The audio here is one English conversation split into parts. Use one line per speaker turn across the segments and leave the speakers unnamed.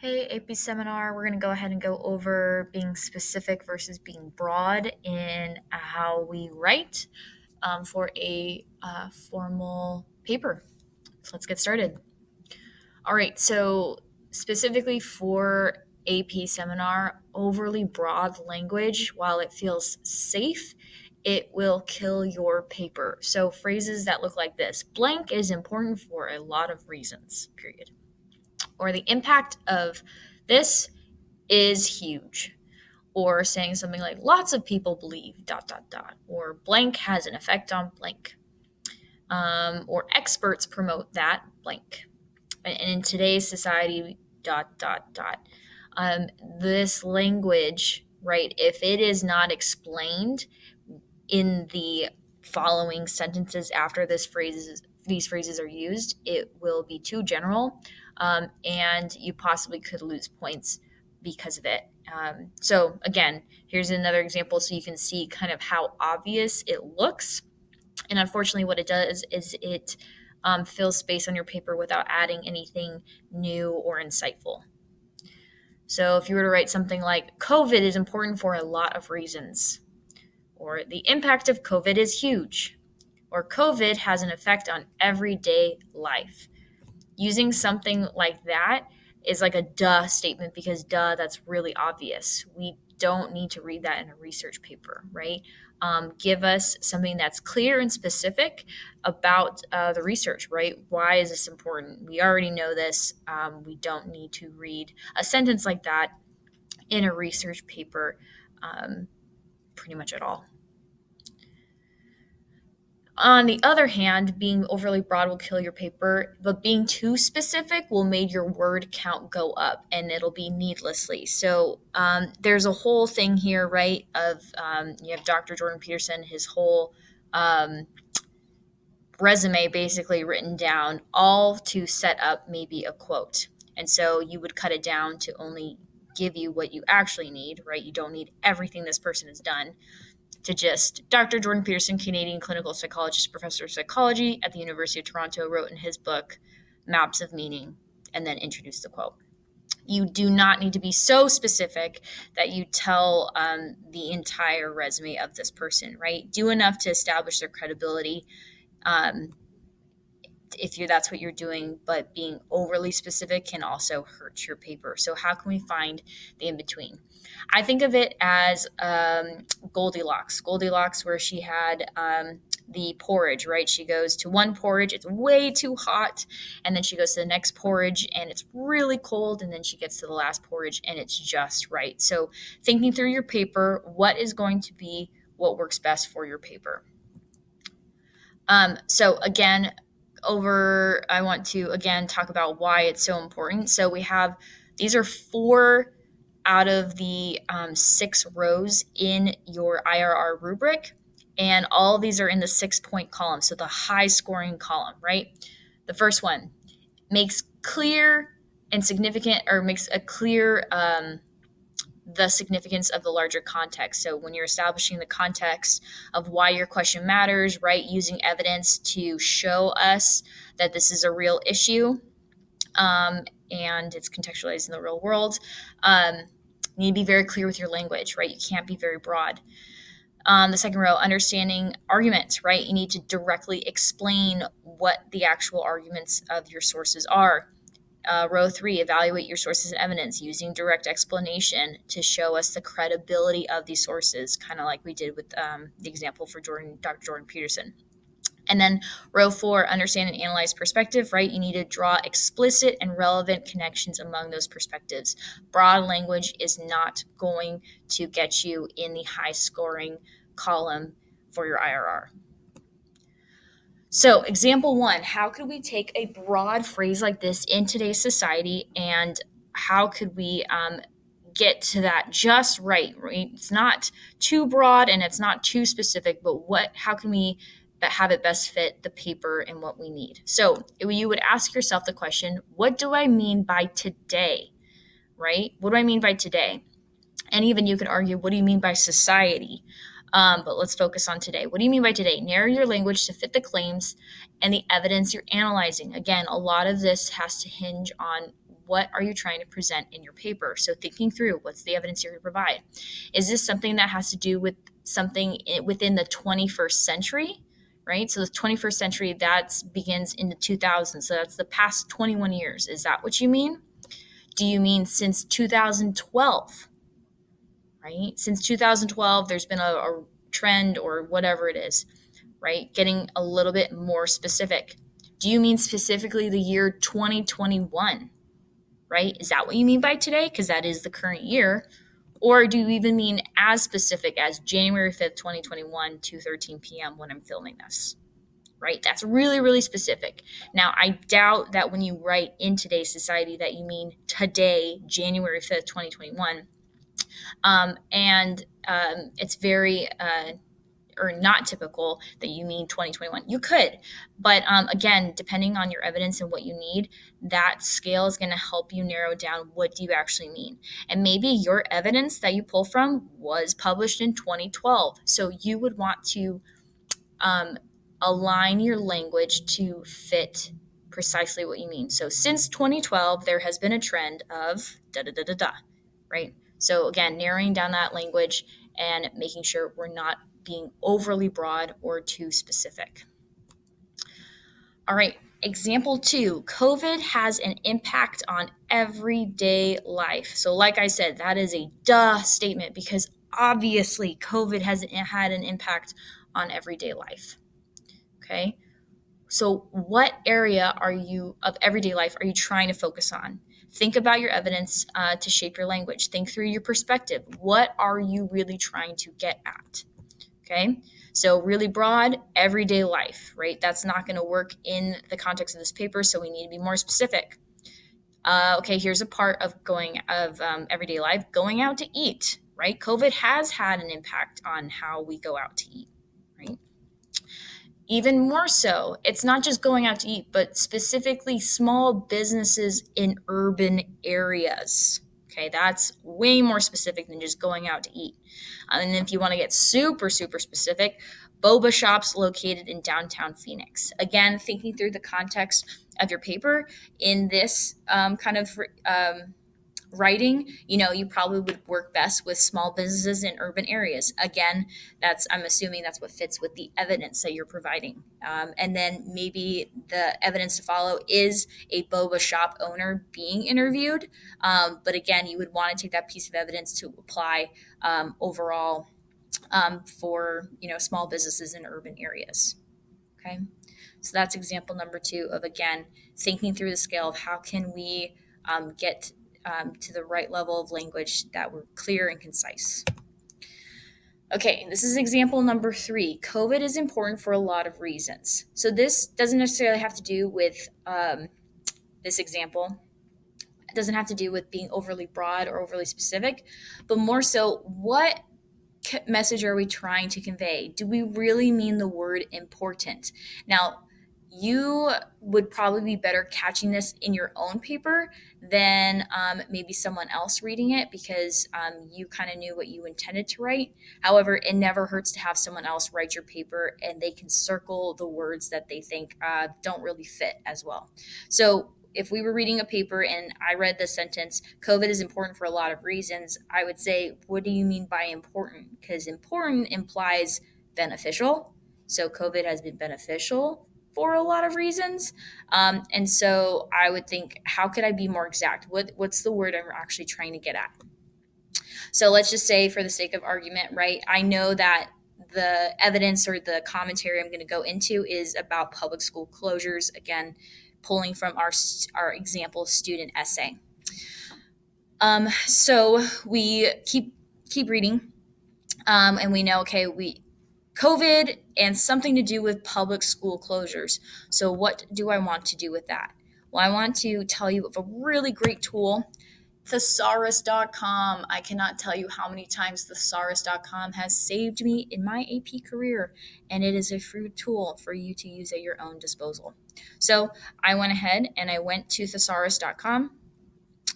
Hey, AP Seminar, we're going to go ahead and go over being specific versus being broad in how we write for a formal paper. So let's get started. All right, so specifically for AP Seminar, overly broad language, while it feels safe, it will kill your paper. So phrases that look like this: blank is important for a lot of reasons, period. Or the impact of this is huge, or saying something like lots of people believe dot dot dot, or blank has an effect on blank, or experts promote that blank. And in today's society dot dot dot, this language, right, if it is not explained in the following sentences after these phrases are used, it will be too general, and you possibly could lose points because of it. So again, here's another example so you can see kind of how obvious it looks. And unfortunately, what it does is it fills space on your paper without adding anything new or insightful. So if you were to write something like COVID is important for a lot of reasons, or the impact of COVID is huge, or COVID has an effect on everyday life. Using something like that is like a duh statement because that's really obvious. We don't need to read that in a research paper, right? Give us something that's clear and specific about the research, right? Why is this important? We already know this. We don't need to read a sentence like that in a research paper pretty much at all. On the other hand, being overly broad will kill your paper, but being too specific will make your word count go up, and it'll be needlessly. So there's a whole thing here, right? Of you have Dr. Jordan Peterson, his whole resume basically written down, all to set up maybe a quote. And so you would cut it down to only give you what you actually need, right? You don't need everything this person has done. To just Dr. Jordan Peterson, Canadian clinical psychologist, professor of psychology at the University of Toronto, wrote in his book, Maps of Meaning, and then introduced the quote. You do not need to be so specific that you tell the entire resume of this person, right? Do enough to establish their credibility. If that's what you're doing, but being overly specific can also hurt your paper. So how can we find the in between? I think of it as Goldilocks, where she had the porridge, right? She goes to one porridge, it's way too hot, and then she goes to the next porridge and it's really cold, and then she gets to the last porridge and it's just right. So thinking through your paper, what is going to be what works best for your paper? So again, I want to again talk about why it's so important. So we have, these are 4 out of the 6 rows in your IRR rubric, and all of these are in the 6-point column, so the high scoring column, right? The first one makes clear and significant, or makes a clear the significance of the larger context. So when you're establishing the context of why your question matters, right, using evidence to show us that this is a real issue, and it's contextualized in the real world. You need to be very clear with your language, right? You can't be very broad. The second row, understanding arguments, right? You need to directly explain what the actual arguments of your sources are. Row 3, evaluate your sources and evidence using direct explanation to show us the credibility of these sources, kind of like we did with the example for Dr. Jordan Peterson. And then row 4, understand and analyze perspective, right? You need to draw explicit and relevant connections among those perspectives. Broad language is not going to get you in the high scoring column for your IRR. So example 1, how could we take a broad phrase like this in today's society, and how could we get to that just right? It's not too broad and it's not too specific, but how can we have it best fit the paper and what we need? So you would ask yourself the question, what do I mean by today, right? What do I mean by today? And even you could argue, what do you mean by society? But let's focus on today. What do you mean by today? Narrow your language to fit the claims and the evidence you're analyzing. Again, a lot of this has to hinge on what are you trying to present in your paper? So thinking through, what's the evidence you're going to provide? Is this something that has to do with something within the 21st century? Right? So the 21st century, that begins in the 2000s. So that's the past 21 years. Is that what you mean? Do you mean since 2012? Right? Since 2012, there's been a trend or whatever it is, right? Getting a little bit more specific. Do you mean specifically the year 2021? Right? Is that what you mean by today? Because that is the current year. Or do you even mean as specific as January 5th, 2021, 2:13 p.m. when I'm filming this? Right? That's really, really specific. Now, I doubt that when you write in today's society that you mean today, January 5th, 2021. It's very or not typical that you mean 2021. You could, but again, depending on your evidence and what you need, that scale is going to help you narrow down what do you actually mean. And maybe your evidence that you pull from was published in 2012. So you would want to align your language to fit precisely what you mean. So since 2012, there has been a trend of da da da da da, right? So again, narrowing down that language and making sure we're not being overly broad or too specific. All right, example 2, COVID has an impact on everyday life. So like I said, that is a duh statement because obviously COVID has had an impact on everyday life. Okay, so what area of everyday life are you trying to focus on? Think about your evidence to shape your language. Think through your perspective. What are you really trying to get at? Okay, so really broad, everyday life, right? That's not going to work in the context of this paper, so we need to be more specific. Okay, here's a part of everyday life, going out to eat, right? COVID has had an impact on how we go out to eat, right? Even more so, it's not just going out to eat, but specifically small businesses in urban areas. Okay, that's way more specific than just going out to eat. And if you want to get super, super specific, boba shops located in downtown Phoenix. Again, thinking through the context of your paper in this kind of writing, you probably would work best with small businesses in urban areas. Again, I'm assuming that's what fits with the evidence that you're providing. And then maybe the evidence to follow is a boba shop owner being interviewed. But again, you would want to take that piece of evidence to apply overall for small businesses in urban areas. Okay, so that's example number 2 of, again, thinking through the scale of how can we get to the right level of language that were clear and concise. Okay, this is example number 3. COVID is important for a lot of reasons. So this doesn't necessarily have to do with this example. It doesn't have to do with being overly broad or overly specific, but more so, what message are we trying to convey? Do we really mean the word important? Now, you would probably be better catching this in your own paper than maybe someone else reading it because you kind of knew what you intended to write. However, it never hurts to have someone else write your paper and they can circle the words that they think don't really fit as well. So if we were reading a paper and I read the sentence, COVID is important for a lot of reasons, I would say, what do you mean by important? Because important implies beneficial. So COVID has been beneficial for a lot of reasons. And so I would think, how could I be more exact? What's the word I'm actually trying to get at? So let's just say, for the sake of argument, right, I know that the evidence or the commentary I'm going to go into is about public school closures, again, pulling from our example student essay. So we keep reading, and we know, okay, COVID and something to do with public school closures. So what do I want to do with that? Well, I want to tell you of a really great tool, thesaurus.com. I cannot tell you how many times thesaurus.com has saved me in my AP career, and it is a free tool for you to use at your own disposal. So I went ahead and I went to thesaurus.com,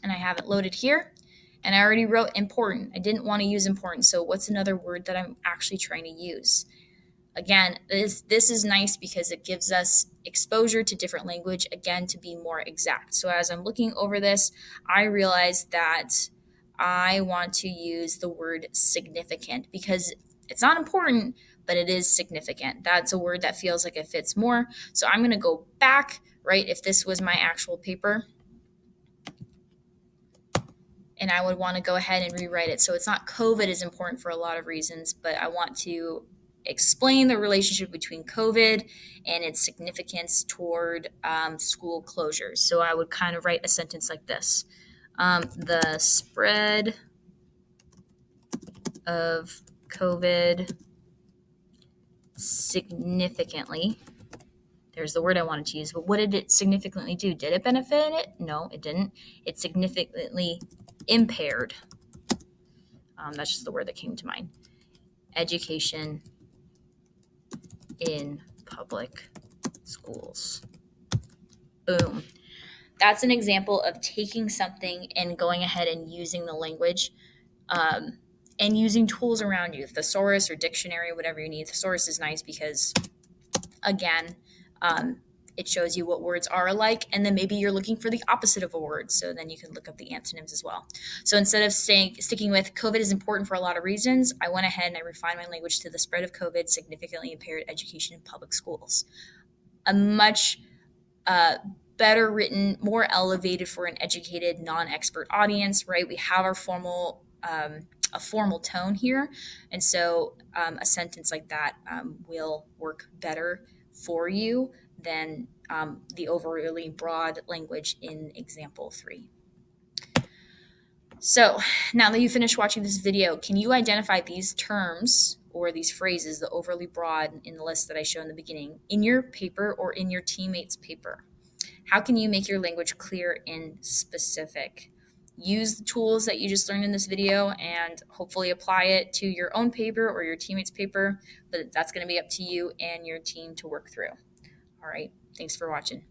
and I have it loaded here. And I already wrote important. I didn't want to use important. So what's another word that I'm actually trying to use? Again, this is nice because it gives us exposure to different language, again, to be more exact. So as I'm looking over this, I realize that I want to use the word significant because it's not important, but it is significant. That's a word that feels like it fits more. So I'm going to go back, right? If this was my actual paper, and I would want to go ahead and rewrite it. So it's not COVID is important for a lot of reasons, but I want to explain the relationship between COVID and its significance toward school closures. So I would kind of write a sentence like this. The spread of COVID significantly, there's the word I wanted to use, but what did it significantly do? Did it benefit it? No, it didn't. It significantly impaired. That's just the word that came to mind. Education in public schools. Boom. That's an example of taking something and going ahead and using the language and using tools around you, thesaurus or dictionary, whatever you need. Thesaurus is nice because, again, it shows you what words are alike, and then maybe you're looking for the opposite of a word, so then you can look up the antonyms as well. So instead of sticking with COVID is important for a lot of reasons, I went ahead and I refined my language to the spread of COVID significantly impaired education in public schools. A much better written, more elevated for an educated, non-expert audience, right? We have our formal a formal tone here, and so a sentence like that will work better for you than the overly broad language in example 3. So now that you finished watching this video, can you identify these terms or these phrases, the overly broad in the list that I showed in the beginning, in your paper or in your teammate's paper? How can you make your language clear and specific? Use the tools that you just learned in this video and hopefully apply it to your own paper or your teammate's paper, but that's going to be up to you and your team to work through. All right. Thanks for watching.